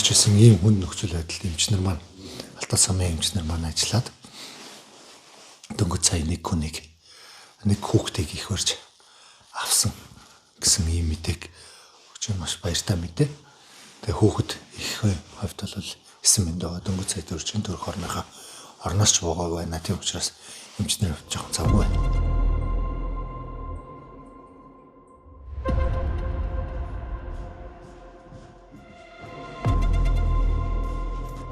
амьдарч байсан ийм хүн нөхцөл байдалд эмчнэр маань Алтан самын эмчнэр маань ажиллаад дөнгөж сая нэг хүүхдийг их барьж авсан гэсэн ийм мэдээг өгч маш баяртай мэдээ. Тэгээ хүүхэд их хувьд бол 9 минут байгаа дөнгөж сая төрчин төрөх орноос ч буугаа байна. Тийм учраас эмчнэр жоохон завгүй байна.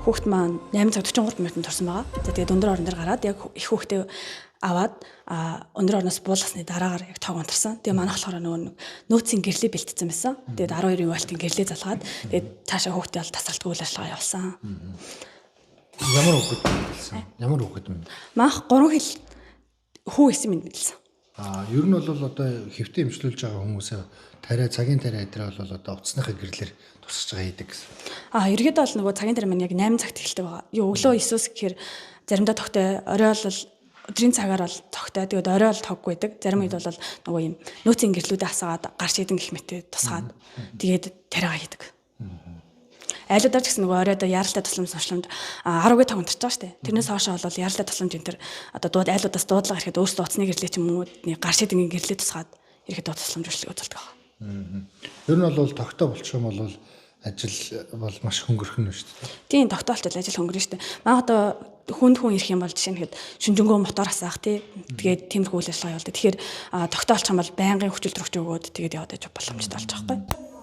Хүүхэд маань 8 цаг 43 минутанд төрсөн байгаа. Тэгээд өндөр орон дээр гараад яг их хүүхдээ аваад өндөр орноос буулгасны дараагаар яг тоог унтарсан. Тэгээд манайх болохоор нөгөө нөөцийн гэрлээ бэлтцсэн байсан. Тэгээд 12 вольтын гэрлээ залгаад тэгээд цаашаа хүүхдээ бол тасралтгүй үйл ажиллагаа явуулсан. Ямар хүүхэд мэдэлсэн? Ямар хүүхэд мэд? Манайх 3 хил хүү исэн мэд мэдэлсэн. Ер нь бол одоо хэвтэ эмчлүүлж байгаа хүмүүсээ цагийн тариа дээр бол одоо утасныхаа гэрлэр тусгаж байгаа хийдэг гэсэн. Ерөөдөө бол нөгөө цагийн тариа маань яг 8 цагт эхэлдэг байгаа. Өглөө 9-өөс гэхээр заримдаа тогтой, орой бол өдрийн цагаар бол тогтой. Тэгээд орой бол тоггүй байдаг. Зарим үед бол нөгөө юм нөөцийн гэрлүүдээ асаагаад гарч идэн гэх мэтээ тусгаад тэгээд тариагаа хийдэг. Айлуудаар ч гэсэн нөгөө оройдоо яралтай тусламж 10-гийн тог унтарч байгаа шүү дээ. Тэрнээс хойшоо бол яралтай тусламж энэ төр одоо айлуудаас дуудлага ирэхэд өөрсдөө утасны гэрлээ ч юм уу гарч идэн гэрлээ тусгаад ирэхэд тусламж үзүүлдэг байгаа. Ер нь бол тогтоо болчих юм бол ажил бол маш хөнгөрөх нь шүү дээ. Тийм тогтоолт ажил хөнгөрнө шүү дээ. Магадаа хүн ирэх юм бол жишээ нь хэд шүнжэнгөө мотор асаах тий. Тэгээд тиймэрхүү үйл ажиллагаа явуулдаг. Тэгэхээр тогтоолч юм бол байнгын хүчил төрөгч өгөөд тэгээд яваад иж боломжтой болж байгаа байхгүй.